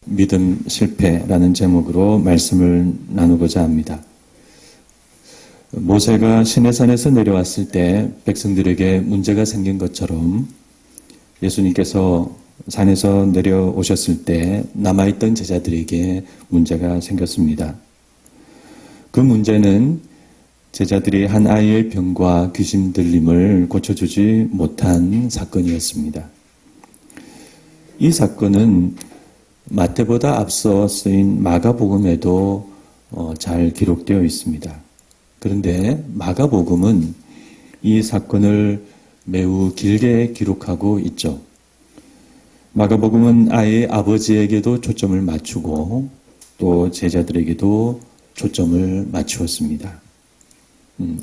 믿음 실패라는 제목으로 말씀을 나누고자 합니다. 모세가 시내산에서 내려왔을 때 백성들에게 문제가 생긴 것처럼 예수님께서 산에서 내려오셨을 때 남아있던 제자들에게 문제가 생겼습니다. 그 문제는 제자들이 한 아이의 병과 귀신 들림을 고쳐주지 못한 사건이었습니다. 이 사건은 마태보다 앞서 쓰인 마가복음에도 잘 기록되어 있습니다. 그런데 마가복음은 이 사건을 매우 길게 기록하고 있죠. 마가복음은 아이의 아버지에게도 초점을 맞추고 또 제자들에게도 초점을 맞추었습니다.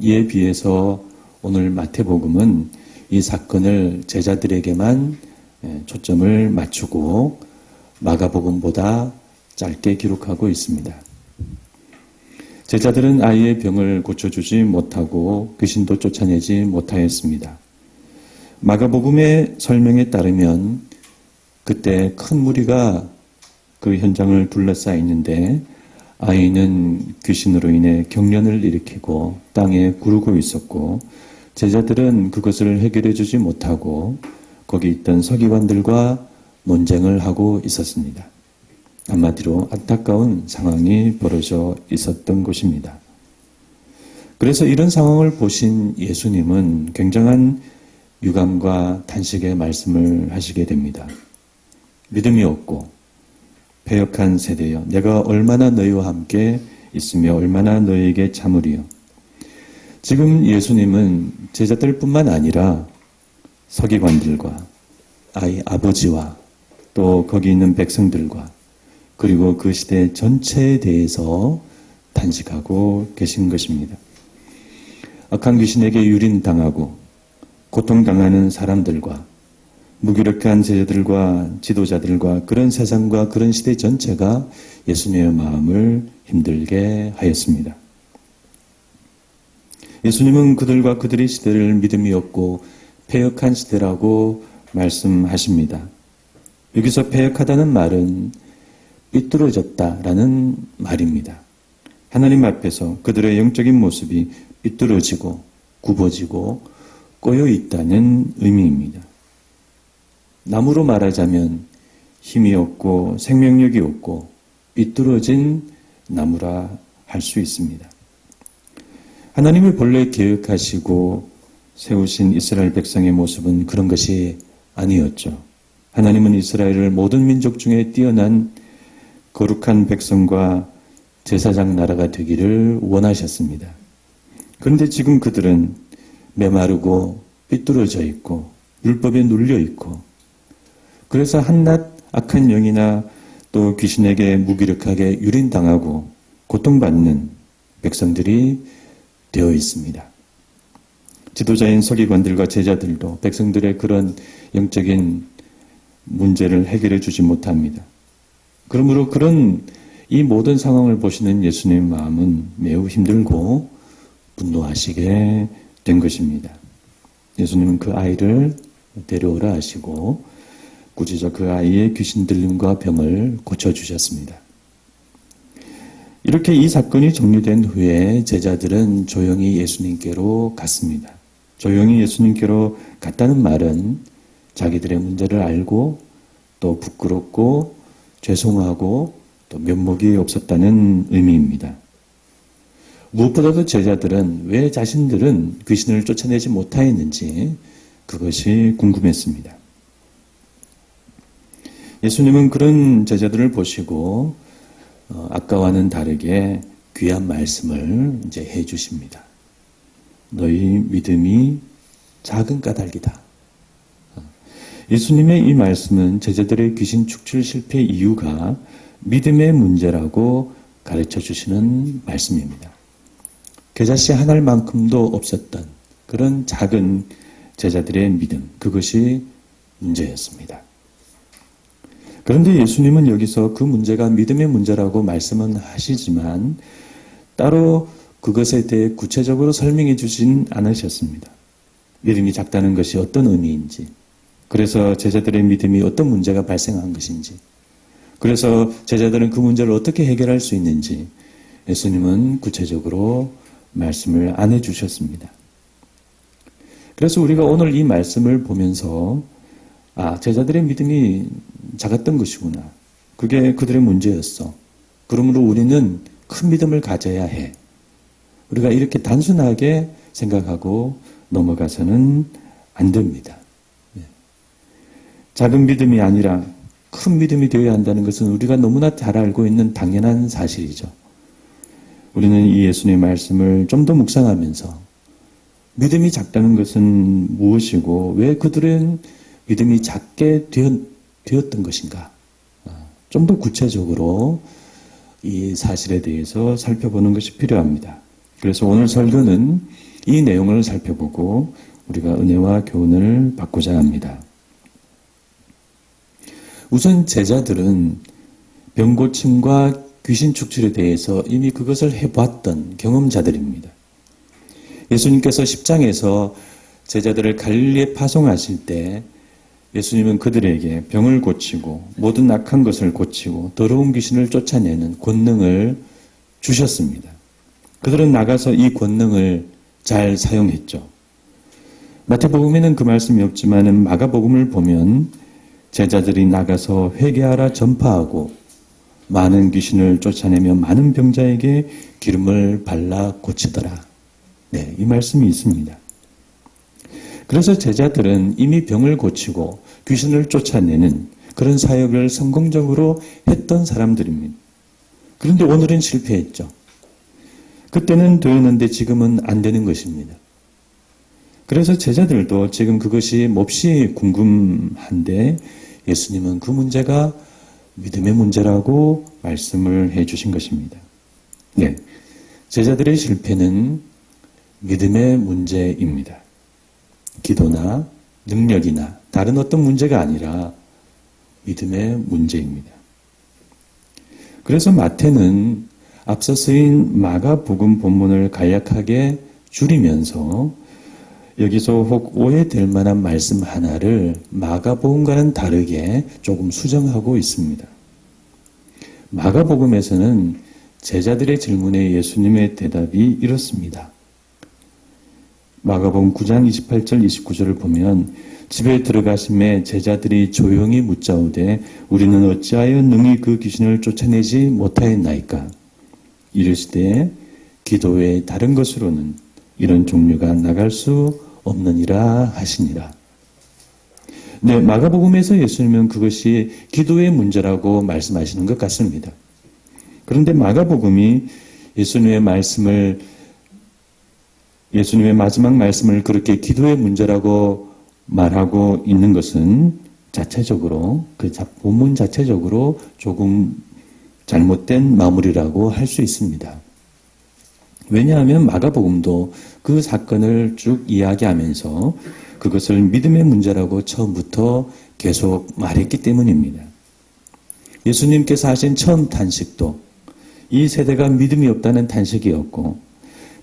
이에 비해서 오늘 마태복음은 이 사건을 제자들에게만 초점을 맞추고 마가복음보다 짧게 기록하고 있습니다. 제자들은 아이의 병을 고쳐주지 못하고 귀신도 쫓아내지 못하였습니다. 마가복음의 설명에 따르면 그때 큰 무리가 그 현장을 둘러싸여 있는데 아이는 귀신으로 인해 경련을 일으키고 땅에 구르고 있었고 제자들은 그것을 해결해 주지 못하고 거기 있던 서기관들과 논쟁을 하고 있었습니다. 한마디로 안타까운 상황이 벌어져 있었던 것입니다. 그래서 이런 상황을 보신 예수님은 굉장한 유감과 탄식의 말씀을 하시게 됩니다. 믿음이 없고 패역한 세대여, 내가 얼마나 너희와 함께 있으며 얼마나 너희에게 참으리요. 지금 예수님은 제자들뿐만 아니라 서기관들과 아이 아버지와 또 거기 있는 백성들과 그리고 그 시대 전체에 대해서 탄식하고 계신 것입니다. 악한 귀신에게 유린당하고 고통당하는 사람들과 무기력한 제자들과 지도자들과 그런 세상과 그런 시대 전체가 예수님의 마음을 힘들게 하였습니다. 예수님은 그들과 그들의 시대를 믿음이 없고 패역한 시대라고 말씀하십니다. 여기서 패역하다는 말은 삐뚤어졌다라는 말입니다. 하나님 앞에서 그들의 영적인 모습이 삐뚤어지고 굽어지고 꼬여 있다는 의미입니다. 나무로 말하자면 힘이 없고 생명력이 없고 삐뚤어진 나무라 할 수 있습니다. 하나님이 본래 계획하시고 세우신 이스라엘 백성의 모습은 그런 것이 아니었죠. 하나님은 이스라엘을 모든 민족 중에 뛰어난 거룩한 백성과 제사장 나라가 되기를 원하셨습니다. 그런데 지금 그들은 메마르고 삐뚤어져 있고 율법에 눌려 있고 그래서 한낱 악한 영이나 또 귀신에게 무기력하게 유린당하고 고통받는 백성들이 되어 있습니다. 지도자인 서기관들과 제자들도 백성들의 그런 영적인 문제를 해결해 주지 못합니다. 그러므로 그런 이 모든 상황을 보시는 예수님의 마음은 매우 힘들고 분노하시게 된 것입니다. 예수님은 그 아이를 데려오라 하시고 구지저 그 아이의 귀신 들림과 병을 고쳐주셨습니다. 이렇게 이 사건이 정리된 후에 제자들은 조용히 예수님께로 갔습니다. 조용히 예수님께로 갔다는 말은 자기들의 문제를 알고 또 부끄럽고 죄송하고 또 면목이 없었다는 의미입니다. 무엇보다도 제자들은 왜 자신들은 귀신을 쫓아내지 못하였는지 그것이 궁금했습니다. 예수님은 그런 제자들을 보시고 아까와는 다르게 귀한 말씀을 이제 해 주십니다. 너희 믿음이 작은 까닭이다. 예수님의 이 말씀은 제자들의 귀신 축출 실패 이유가 믿음의 문제라고 가르쳐 주시는 말씀입니다. 겨자씨 한 알만큼도 없었던 그런 작은 제자들의 믿음, 그것이 문제였습니다. 그런데 예수님은 여기서 그 문제가 믿음의 문제라고 말씀은 하시지만 따로 그것에 대해 구체적으로 설명해 주진 않으셨습니다. 믿음이 작다는 것이 어떤 의미인지, 그래서 제자들의 믿음이 어떤 문제가 발생한 것인지, 그래서 제자들은 그 문제를 어떻게 해결할 수 있는지 예수님은 구체적으로 말씀을 안 해주셨습니다. 그래서 우리가 오늘 이 말씀을 보면서 제자들의 믿음이 작았던 것이구나. 그게 그들의 문제였어. 그러므로 우리는 큰 믿음을 가져야 해. 우리가 이렇게 단순하게 생각하고 넘어가서는 안 됩니다. 작은 믿음이 아니라 큰 믿음이 되어야 한다는 것은 우리가 너무나 잘 알고 있는 당연한 사실이죠. 우리는 이 예수님의 말씀을 좀 더 묵상하면서 믿음이 작다는 것은 무엇이고 왜 그들은 믿음이 작게 되었던 것인가? 좀 더 구체적으로 이 사실에 대해서 살펴보는 것이 필요합니다. 그래서 오늘 설교는 이 내용을 살펴보고 우리가 은혜와 교훈을 받고자 합니다. 우선 제자들은 병고침과 귀신 축출에 대해서 이미 그것을 해봤던 경험자들입니다. 예수님께서 10장에서 제자들을 갈릴리에 파송하실 때 예수님은 그들에게 병을 고치고 모든 악한 것을 고치고 더러운 귀신을 쫓아내는 권능을 주셨습니다. 그들은 나가서 이 권능을 잘 사용했죠. 마태복음에는 그 말씀이 없지만 마가복음을 보면 제자들이 나가서 회개하라 전파하고 많은 귀신을 쫓아내며 많은 병자에게 기름을 발라 고치더라. 네, 이 말씀이 있습니다. 그래서 제자들은 이미 병을 고치고 귀신을 쫓아내는 그런 사역을 성공적으로 했던 사람들입니다. 그런데 오늘은 실패했죠. 그때는 되었는데 지금은 안 되는 것입니다. 그래서 제자들도 지금 그것이 몹시 궁금한데 예수님은 그 문제가 믿음의 문제라고 말씀을 해 주신 것입니다. 네, 제자들의 실패는 믿음의 문제입니다. 기도나 능력이나 다른 어떤 문제가 아니라 믿음의 문제입니다. 그래서 마태는 앞서 쓰인 마가복음 본문을 간략하게 줄이면서 여기서 혹 오해될 만한 말씀 하나를 마가복음과는 다르게 조금 수정하고 있습니다. 마가복음에서는 제자들의 질문에 예수님의 대답이 이렇습니다. 마가복음 9장 28절 29절을 보면 집에 들어가심에 제자들이 조용히 묻자오되 우리는 어찌하여 능히 그 귀신을 쫓아내지 못하였나이까? 이르시되 기도 외에 다른 것으로는 이런 종류가 나갈 수 없느니라 하시니라. 네, 마가복음에서 예수님은 그것이 기도의 문제라고 말씀하시는 것 같습니다. 그런데 마가복음이 예수님의 마지막 말씀을 그렇게 기도의 문제라고 말하고 있는 것은 자체적으로, 그 본문 자체적으로 조금 잘못된 마무리라고 할 수 있습니다. 왜냐하면 마가복음도 그 사건을 쭉 이야기하면서 그것을 믿음의 문제라고 처음부터 계속 말했기 때문입니다. 예수님께서 하신 처음 탄식도 이 세대가 믿음이 없다는 탄식이었고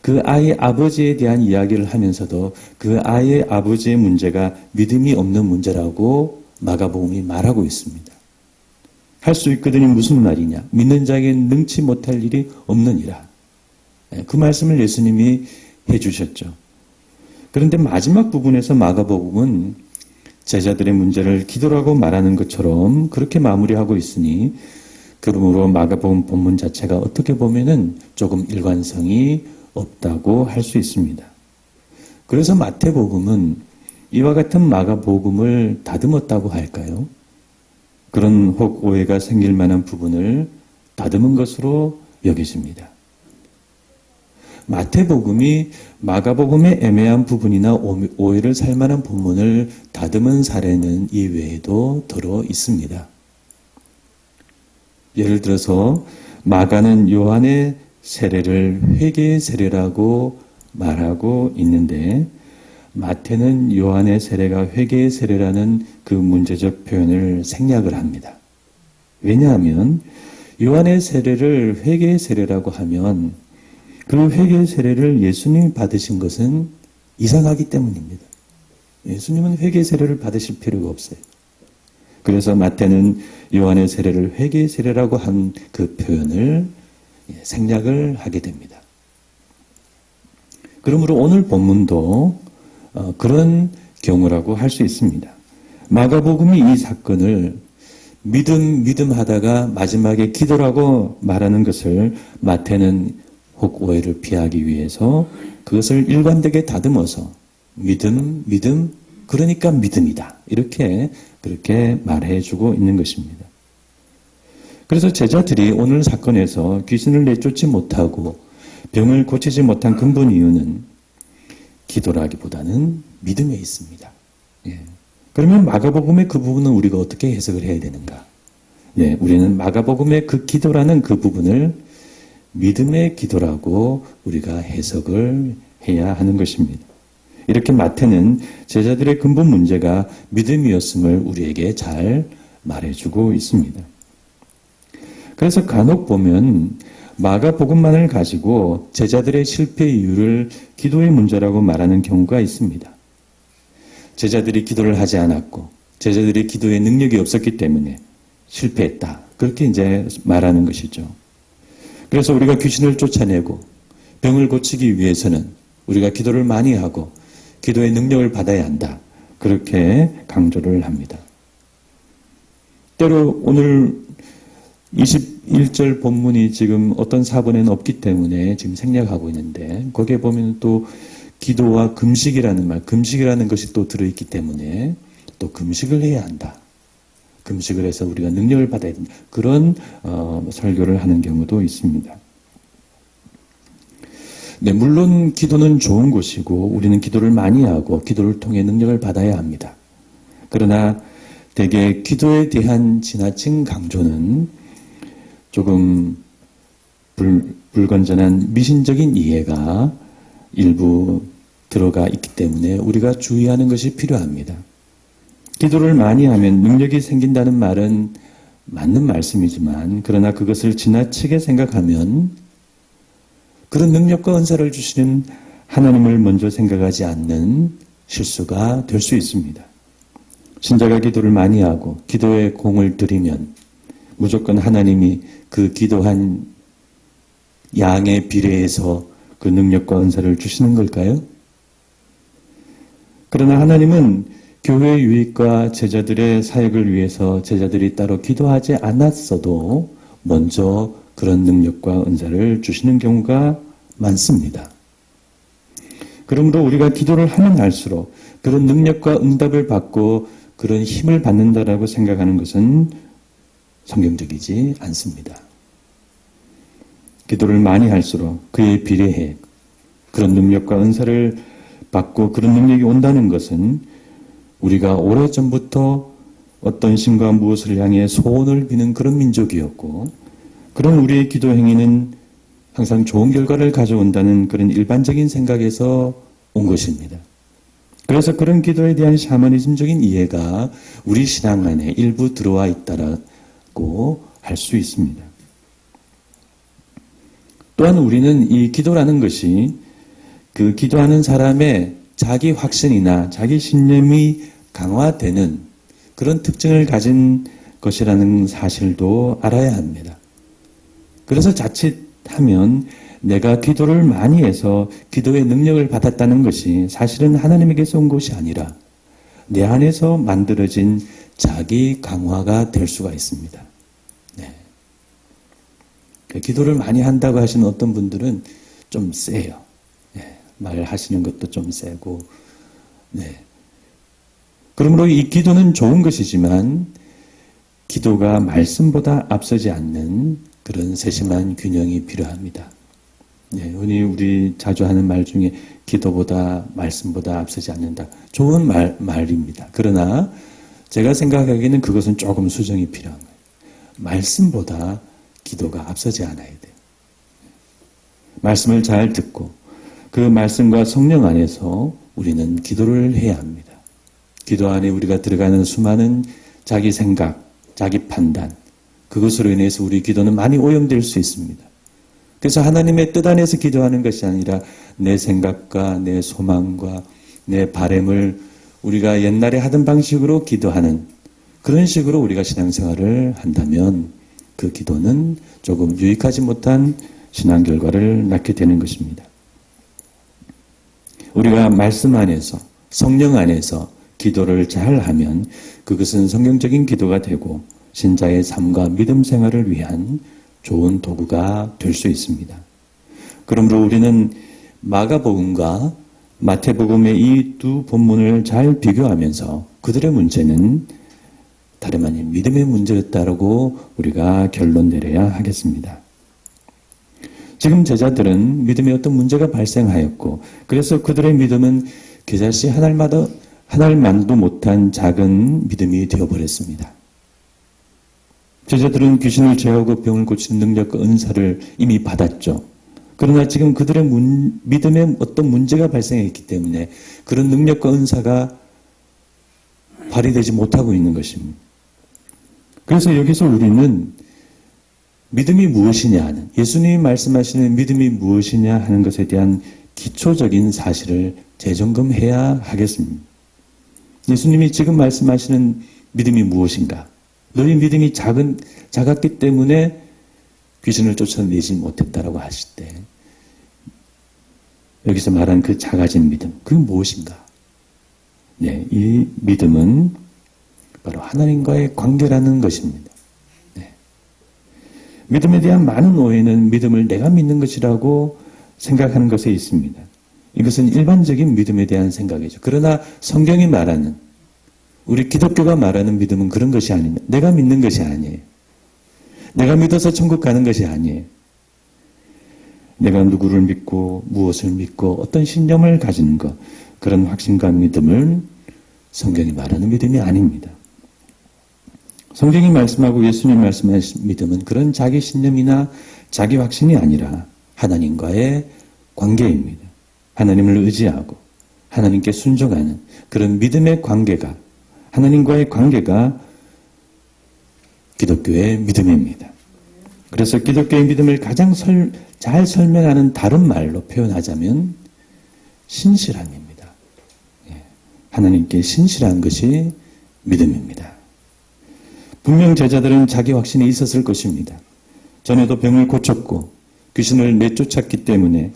그 아이의 아버지에 대한 이야기를 하면서도 그 아이의 아버지의 문제가 믿음이 없는 문제라고 마가복음이 말하고 있습니다. 할 수 있거든이 무슨 말이냐? 믿는 자에게는 능치 못할 일이 없느니라. 그 말씀을 예수님이 해주셨죠. 그런데 마지막 부분에서 마가복음은 제자들의 문제를 기도라고 말하는 것처럼 그렇게 마무리하고 있으니 그러므로 마가복음 본문 자체가 어떻게 보면은 조금 일관성이 없다고 할 수 있습니다. 그래서 마태복음은 이와 같은 마가복음을 다듬었다고 할까요? 그런 혹 오해가 생길 만한 부분을 다듬은 것으로 여겨집니다. 마태복음이 마가복음의 애매한 부분이나 오해를 살 만한 부분을 다듬은 사례는 이외에도 들어 있습니다. 예를 들어서 마가는 요한의 세례를 회개의 세례라고 말하고 있는데 마태는 요한의 세례가 회개의 세례라는 그 문제적 표현을 생략을 합니다. 왜냐하면 요한의 세례를 회개의 세례라고 하면 그 회개의 세례를 예수님이 받으신 것은 이상하기 때문입니다. 예수님은 회개의 세례를 받으실 필요가 없어요. 그래서 마태는 요한의 세례를 회개의 세례라고 한 그 표현을 생략을 하게 됩니다. 그러므로 오늘 본문도 그런 경우라고 할 수 있습니다. 마가복음이 이 사건을 믿음 하다가 마지막에 기도라고 말하는 것을 마태는 혹 오해를 피하기 위해서 그것을 일관되게 다듬어서 믿음, 그러니까 믿음이다. 그렇게 말해주고 있는 것입니다. 그래서 제자들이 오늘 사건에서 귀신을 내쫓지 못하고 병을 고치지 못한 근본 이유는 기도라기보다는 믿음에 있습니다. 그러면 마가복음의 그 부분은 우리가 어떻게 해석을 해야 되는가? 우리는 마가복음의 그 기도라는 그 부분을 믿음의 기도라고 우리가 해석을 해야 하는 것입니다. 이렇게 마태는 제자들의 근본 문제가 믿음이었음을 우리에게 잘 말해주고 있습니다. 그래서 간혹 보면 마가복음만을 가지고 제자들의 실패 이유를 기도의 문제라고 말하는 경우가 있습니다. 제자들이 기도를 하지 않았고 제자들이 기도에 능력이 없었기 때문에 실패했다. 그렇게 이제 말하는 것이죠. 그래서 우리가 귀신을 쫓아내고 병을 고치기 위해서는 우리가 기도를 많이 하고 기도의 능력을 받아야 한다. 그렇게 강조를 합니다. 때로 오늘 21절 본문이 지금 어떤 사본에는 없기 때문에 지금 생략하고 있는데 거기에 보면 또 기도와 금식이라는 말, 금식이라는 것이 또 들어있기 때문에 또 금식을 해야 한다. 금식을 해서 우리가 능력을 받아야 된다. 그런 설교를 하는 경우도 있습니다. 물론 기도는 좋은 것이고 우리는 기도를 많이 하고 기도를 통해 능력을 받아야 합니다. 그러나 대개 기도에 대한 지나친 강조는 조금 불건전한 미신적인 이해가 일부 들어가 있기 때문에 우리가 주의하는 것이 필요합니다. 기도를 많이 하면 능력이 생긴다는 말은 맞는 말씀이지만 그러나 그것을 지나치게 생각하면 그런 능력과 은사를 주시는 하나님을 먼저 생각하지 않는 실수가 될 수 있습니다. 신자가 기도를 많이 하고 기도에 공을 들이면 무조건 하나님이 그 기도한 양에 비례해서 그 능력과 은사를 주시는 걸까요? 그러나 하나님은 교회의 유익과 제자들의 사역을 위해서 제자들이 따로 기도하지 않았어도 먼저 그런 능력과 은사를 주시는 경우가 많습니다. 그러므로 우리가 기도를 하면 할수록 그런 능력과 응답을 받고 그런 힘을 받는다라고 생각하는 것은 성경적이지 않습니다. 기도를 많이 할수록 그에 비례해 그런 능력과 은사를 받고 그런 능력이 온다는 것은 우리가 오래전부터 어떤 신과 무엇을 향해 소원을 비는 그런 민족이었고 그런 우리의 기도 행위는 항상 좋은 결과를 가져온다는 그런 일반적인 생각에서 온 것입니다. 그래서 그런 기도에 대한 샤머니즘적인 이해가 우리 신앙 안에 일부 들어와 있다라고 할 수 있습니다. 또한 우리는 이 기도라는 것이 그 기도하는 사람의 자기 확신이나 자기 신념이 강화되는 그런 특징을 가진 것이라는 사실도 알아야 합니다. 그래서 자칫하면 내가 기도를 많이 해서 기도의 능력을 받았다는 것이 사실은 하나님에게서 온 것이 아니라 내 안에서 만들어진 자기 강화가 될 수가 있습니다. 기도를 많이 한다고 하시는 어떤 분들은 좀 세요. 말하시는 것도 좀 세고. 그러므로 이 기도는 좋은 것이지만 기도가 말씀보다 앞서지 않는 그런 세심한 균형이 필요합니다. 흔히 우리 자주 하는 말 중에 기도보다 말씀보다 앞서지 않는다. 좋은 말입니다. 그러나 제가 생각하기에는 그것은 조금 수정이 필요한 거예요. 말씀보다 기도가 앞서지 않아야 돼요. 말씀을 잘 듣고 그 말씀과 성령 안에서 우리는 기도를 해야 합니다. 기도 안에 우리가 들어가는 수많은 자기 생각, 자기 판단, 그것으로 인해서 우리 기도는 많이 오염될 수 있습니다. 그래서 하나님의 뜻 안에서 기도하는 것이 아니라 내 생각과 내 소망과 내 바램을 우리가 옛날에 하던 방식으로 기도하는 그런 식으로 우리가 신앙생활을 한다면 그 기도는 조금 유익하지 못한 신앙 결과를 낳게 되는 것입니다. 우리가 말씀 안에서, 성령 안에서 기도를 잘 하면 그것은 성경적인 기도가 되고 신자의 삶과 믿음 생활을 위한 좋은 도구가 될 수 있습니다. 그러므로 우리는 마가복음과 마태복음의 이 두 본문을 잘 비교하면서 그들의 문제는 다름 아닌 믿음의 문제였다라고 우리가 결론 내려야 하겠습니다. 지금 제자들은 믿음에 어떤 문제가 발생하였고 그래서 그들의 믿음은 겨자씨 하나만도 못한 작은 믿음이 되어버렸습니다. 제자들은 귀신을 제어하고 병을 고치는 능력과 은사를 이미 받았죠. 그러나 지금 그들의 믿음에 어떤 문제가 발생했기 때문에 그런 능력과 은사가 발휘되지 못하고 있는 것입니다. 그래서 여기서 우리는 믿음이 무엇이냐 하는, 예수님이 말씀하시는 믿음이 무엇이냐 하는 것에 대한 기초적인 사실을 재점검해야 하겠습니다. 예수님이 지금 말씀하시는 믿음이 무엇인가? 너희 믿음이 작았기 때문에 귀신을 쫓아내지 못했다라고 하실 때 여기서 말한 그 작아진 믿음, 그건 무엇인가? 네, 이 믿음은 바로 하나님과의 관계라는 것입니다. 네. 믿음에 대한 많은 오해는 믿음을 내가 믿는 것이라고 생각하는 것에 있습니다. 이것은 일반적인 믿음에 대한 생각이죠. 그러나 성경이 말하는, 우리 기독교가 말하는 믿음은 그런 것이 아닙니다. 내가 믿는 것이 아니에요. 내가 믿어서 천국 가는 것이 아니에요. 내가 누구를 믿고 무엇을 믿고 어떤 신념을 가지는 것, 그런 확신과 믿음을 성경이 말하는 믿음이 아닙니다. 성경이 말씀하고 예수님이 말씀하신 믿음은 그런 자기 신념이나 자기 확신이 아니라 하나님과의 관계입니다. 하나님을 의지하고 하나님께 순종하는 그런 믿음의 관계가, 하나님과의 관계가 기독교의 믿음입니다. 그래서 기독교의 믿음을 가장 잘 설명하는 다른 말로 표현하자면 신실함입니다. 하나님께 신실한 것이 믿음입니다. 분명 제자들은 자기 확신이 있었을 것입니다. 전에도 병을 고쳤고 귀신을 내쫓았기 때문에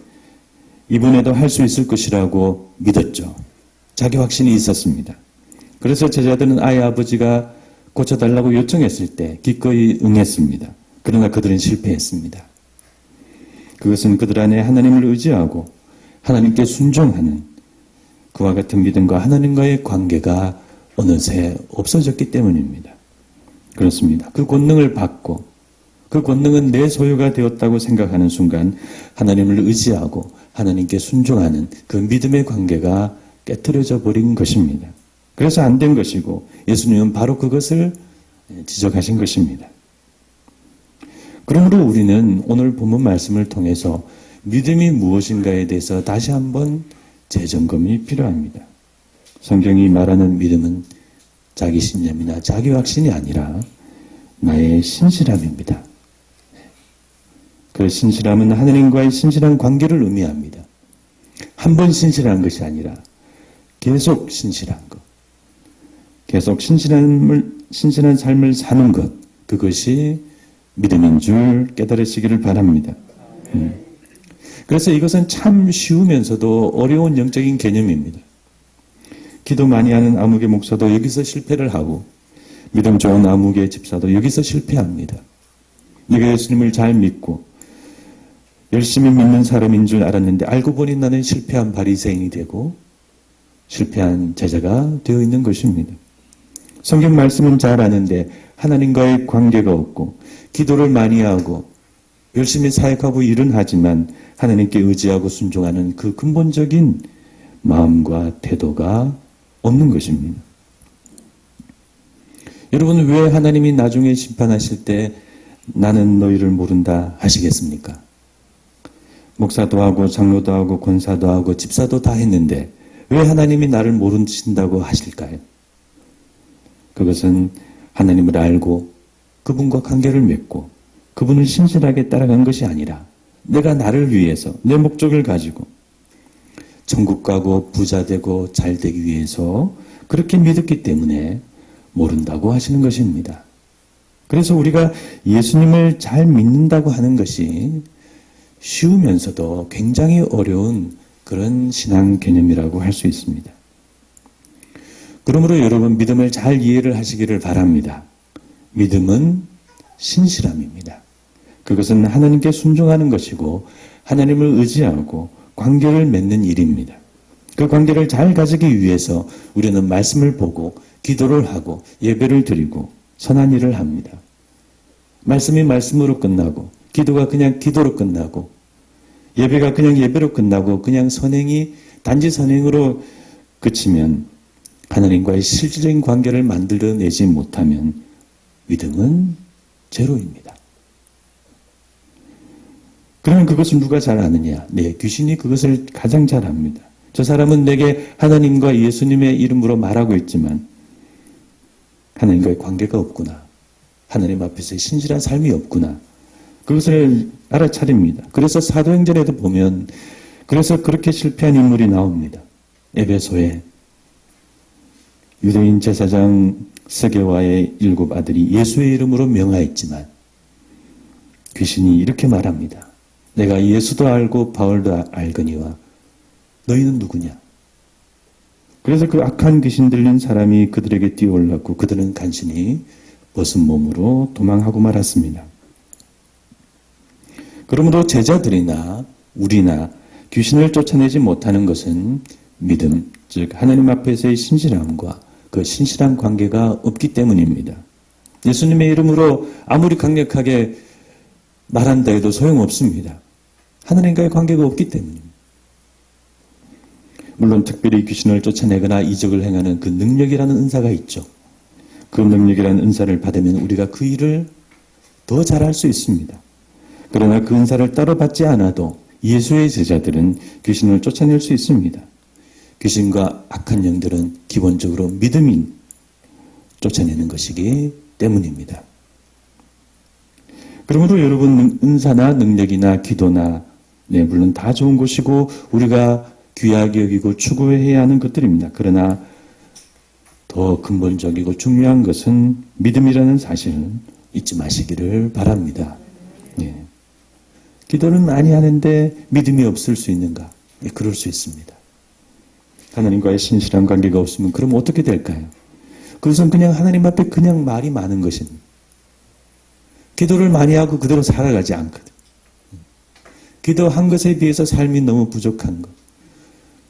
이번에도 할 수 있을 것이라고 믿었죠. 자기 확신이 있었습니다. 그래서 제자들은 아이 아버지가 고쳐달라고 요청했을 때 기꺼이 응했습니다. 그러나 그들은 실패했습니다. 그것은 그들 안에 하나님을 의지하고 하나님께 순종하는 그와 같은 믿음과 하나님과의 관계가 어느새 없어졌기 때문입니다. 그렇습니다. 그 권능을 받고 그 권능은 내 소유가 되었다고 생각하는 순간 하나님을 의지하고 하나님께 순종하는 그 믿음의 관계가 깨트려져 버린 것입니다. 그래서 안 된 것이고 예수님은 바로 그것을 지적하신 것입니다. 그러므로 우리는 오늘 본문 말씀을 통해서 믿음이 무엇인가에 대해서 다시 한번 재점검이 필요합니다. 성경이 말하는 믿음은 자기 신념이나 자기 확신이 아니라 나의 신실함입니다. 그 신실함은 하나님과의 신실한 관계를 의미합니다. 한 번 신실한 것이 아니라 계속 신실한 것. 계속 신실한 삶을 사는 것. 그것이 믿음인 줄 깨달으시기를 바랍니다. 그래서 이것은 참 쉬우면서도 어려운 영적인 개념입니다. 기도 많이 하는 아무개 목사도 여기서 실패를 하고 믿음 좋은 아무개 집사도 여기서 실패합니다. 내가 예수님을 잘 믿고 열심히 믿는 사람인 줄 알았는데 알고 보니 나는 실패한 바리새인이 되고 실패한 제자가 되어 있는 것입니다. 성경 말씀은 잘 아는데 하나님과의 관계가 없고 기도를 많이 하고 열심히 사역하고 일은 하지만 하나님께 의지하고 순종하는 그 근본적인 마음과 태도가 없는 것입니다. 여러분, 왜 하나님이 나중에 심판하실 때 나는 너희를 모른다 하시겠습니까? 목사도 하고 장로도 하고 권사도 하고 집사도 다 했는데 왜 하나님이 나를 모르신다고 하실까요? 그것은 하나님을 알고 그분과 관계를 맺고 그분을 신실하게 따라간 것이 아니라 내가 나를 위해서 내 목적을 가지고 천국 가고 부자 되고 잘 되기 위해서 그렇게 믿었기 때문에 모른다고 하시는 것입니다. 그래서 우리가 예수님을 잘 믿는다고 하는 것이 쉬우면서도 굉장히 어려운 그런 신앙 개념이라고 할 수 있습니다. 그러므로 여러분 믿음을 잘 이해를 하시기를 바랍니다. 믿음은 신실함입니다. 그것은 하나님께 순종하는 것이고 하나님을 의지하고 관계를 맺는 일입니다. 그 관계를 잘 가지기 위해서 우리는 말씀을 보고 기도를 하고 예배를 드리고 선한 일을 합니다. 말씀이 말씀으로 끝나고 기도가 그냥 기도로 끝나고 예배가 그냥 예배로 끝나고 그냥 선행이 단지 선행으로 그치면 하나님과의 실질적인 관계를 만들어내지 못하면 믿음은 제로입니다. 그러면 그것을 누가 잘 아느냐? 네, 귀신이 그것을 가장 잘 압니다. 저 사람은 내게 하나님과 예수님의 이름으로 말하고 있지만 하나님과의 관계가 없구나. 하나님 앞에서의 신실한 삶이 없구나. 그것을 알아차립니다. 그래서 사도행전에도 보면 그래서 그렇게 실패한 인물이 나옵니다. 에베소에 유대인 제사장 스게와의 7 아들이 예수의 이름으로 명하였지만 귀신이 이렇게 말합니다. 내가 예수도 알고 바울도 알거니와 너희는 누구냐? 그래서 그 악한 귀신 들린 사람이 그들에게 뛰어올랐고 그들은 간신히 벗은 몸으로 도망하고 말았습니다. 그러므로 제자들이나 우리나 귀신을 쫓아내지 못하는 것은 믿음, 즉 하나님 앞에서의 신실함과 그 신실한 관계가 없기 때문입니다. 예수님의 이름으로 아무리 강력하게 말한다 해도 소용없습니다. 하나님과의 관계가 없기 때문입니다. 물론 특별히 귀신을 쫓아내거나 이적을 행하는 그 능력이라는 은사가 있죠. 그 능력이라는 은사를 받으면 우리가 그 일을 더 잘할 수 있습니다. 그러나 그 은사를 따로 받지 않아도 예수의 제자들은 귀신을 쫓아낼 수 있습니다. 귀신과 악한 영들은 기본적으로 믿음이 쫓아내는 것이기 때문입니다. 그러므로 여러분 은사나 능력이나 기도나 물론 다 좋은 것이고 우리가 귀하게 여기고 추구해야 하는 것들입니다. 그러나 더 근본적이고 중요한 것은 믿음이라는 사실을 잊지 마시기를 바랍니다. 기도는 많이 하는데 믿음이 없을 수 있는가? 그럴 수 있습니다. 하나님과의 신실한 관계가 없으면 그럼 어떻게 될까요? 그것은 그냥 하나님 앞에 그냥 말이 많은 것입니다. 기도를 많이 하고 그대로 살아가지 않거든. 기도한 것에 비해서 삶이 너무 부족한 것.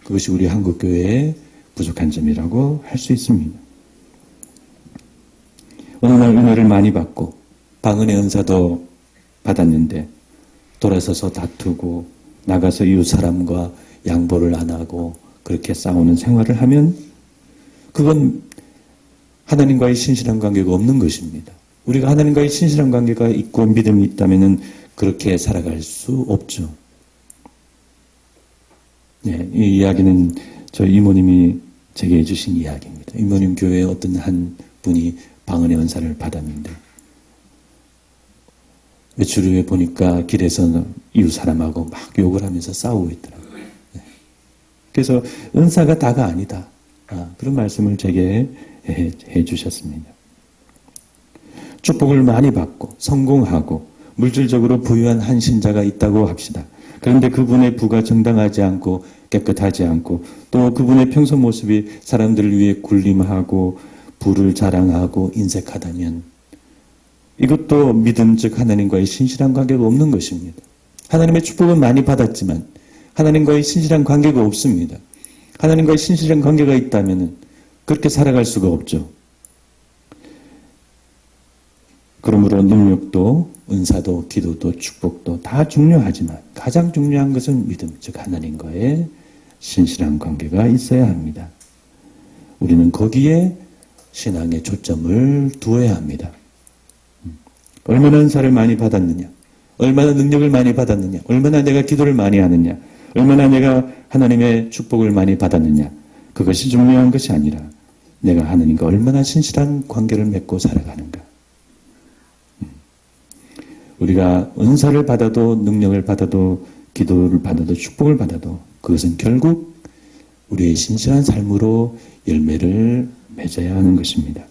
그것이 우리 한국교회의 부족한 점이라고 할 수 있습니다. 어느 날 은혜를 많이 받고 방언의 은사도 받았는데 돌아서서 다투고 나가서 이웃 사람과 양보를 안 하고 그렇게 싸우는 생활을 하면 그건 하나님과의 신실한 관계가 없는 것입니다. 우리가 하나님과의 신실한 관계가 있고 믿음이 있다면 그렇게 살아갈 수 없죠. 이 이야기는 저희 이모님이 제게 해주신 이야기입니다. 이모님 교회에 어떤 한 분이 방언의 은사를 받았는데 며칠 후에 보니까 길에서 이웃 사람하고 막 욕을 하면서 싸우고 있더라고요. 그래서 은사가 다가 아니다. 그런 말씀을 제게 해주셨습니다. 축복을 많이 받고 성공하고 물질적으로 부유한 한 신자가 있다고 합시다. 그런데 그분의 부가 정당하지 않고 깨끗하지 않고 또 그분의 평소 모습이 사람들을 위해 군림하고 부를 자랑하고 인색하다면 이것도 믿음 즉 하나님과의 신실한 관계가 없는 것입니다. 하나님의 축복은 많이 받았지만 하나님과의 신실한 관계가 없습니다. 하나님과의 신실한 관계가 있다면 그렇게 살아갈 수가 없죠. 그러므로 능력도 은사도 기도도 축복도 다 중요하지만 가장 중요한 것은 믿음 즉 하나님과의 신실한 관계가 있어야 합니다. 우리는 거기에 신앙의 초점을 두어야 합니다. 얼마나 은사를 많이 받았느냐, 얼마나 능력을 많이 받았느냐, 얼마나 내가 기도를 많이 하느냐, 얼마나 내가 하나님의 축복을 많이 받았느냐, 그것이 중요한 것이 아니라 내가 하나님과 얼마나 신실한 관계를 맺고 살아가는가. 우리가 은사를 받아도 능력을 받아도 기도를 받아도 축복을 받아도 그것은 결국 우리의 신실한 삶으로 열매를 맺어야 하는 것입니다.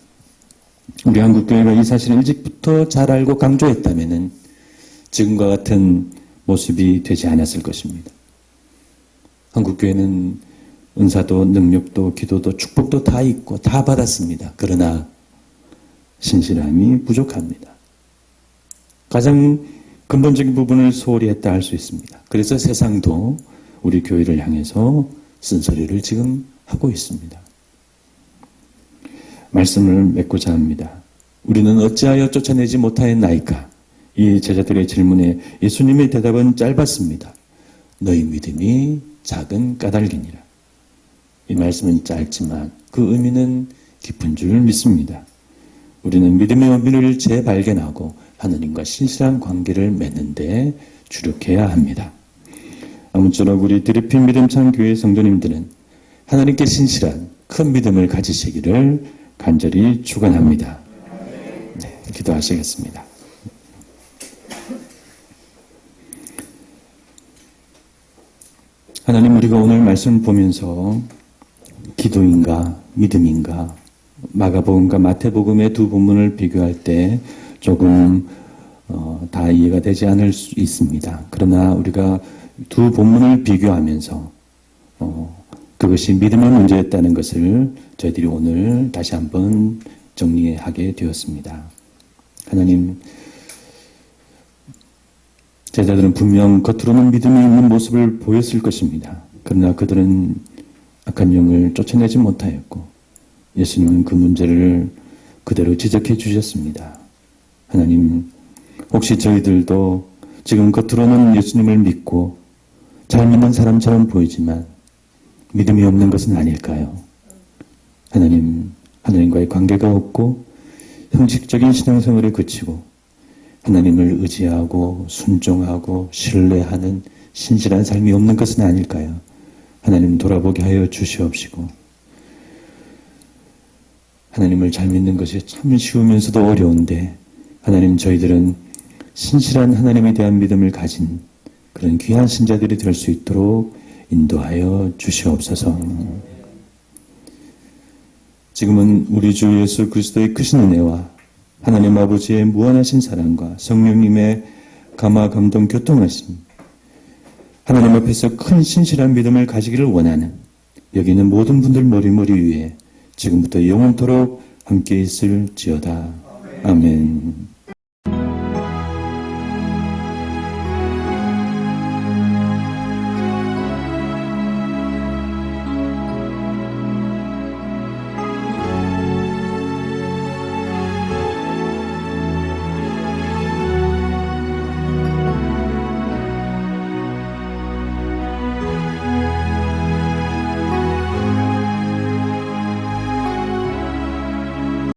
우리 한국교회가 이 사실을 일찍부터 잘 알고 강조했다면 지금과 같은 모습이 되지 않았을 것입니다. 한국교회는 은사도 능력도 기도도 축복도 다 있고 다 받았습니다. 그러나 신실함이 부족합니다. 가장 근본적인 부분을 소홀히 했다 할 수 있습니다. 그래서 세상도 우리 교회를 향해서 쓴소리를 지금 하고 있습니다. 말씀을 맺고자 합니다. 우리는 어찌하여 쫓아내지 못하였나이까? 이 제자들의 질문에 예수님의 대답은 짧았습니다. 너희 믿음이 작은 까닭이니라. 이 말씀은 짧지만 그 의미는 깊은 줄 믿습니다. 우리는 믿음의 의미를 재발견하고 하느님과 신실한 관계를 맺는 데 주력해야 합니다. 아무쪼록 우리 드리핀 믿음찬 교회 성도님들은 하나님께 신실한 큰 믿음을 가지시기를 간절히 축원합니다. 네, 기도하시겠습니다. 하나님, 우리가 오늘 말씀 보면서 기도인가 믿음인가 마가복음과 마태복음의 두 본문을 비교할 때 조금 다 이해가 되지 않을 수 있습니다. 그러나 우리가 두 본문을 비교하면서 그것이 믿음의 문제였다는 것을 저희들이 오늘 다시 한번 정리하게 되었습니다. 하나님, 제자들은 분명 겉으로는 믿음이 있는 모습을 보였을 것입니다. 그러나 그들은 악한 영을 쫓아내지 못하였고 예수님은 그 문제를 그대로 지적해 주셨습니다. 하나님, 혹시 저희들도 지금 겉으로는 예수님을 믿고 잘 믿는 사람처럼 보이지만 믿음이 없는 것은 아닐까요? 하나님, 하나님과의 관계가 없고 형식적인 신앙생활에 그치고 하나님을 의지하고 순종하고 신뢰하는 신실한 삶이 없는 것은 아닐까요? 하나님 돌아보게 하여 주시옵시고 하나님을 잘 믿는 것이 참 쉬우면서도 어려운데 하나님, 저희들은 신실한 하나님에 대한 믿음을 가진 그런 귀한 신자들이 될 수 있도록 인도하여 주시옵소서. 지금은 우리 주 예수 그리스도의 크신 은혜와 하나님 아버지의 무한하신 사랑과 성령님의 감화 감동 교통하심, 하나님 앞에서 큰 신실한 믿음을 가지기를 원하는 여기 있는 모든 분들 머리 위에 지금부터 영원토록 함께 있을지어다. 아멘.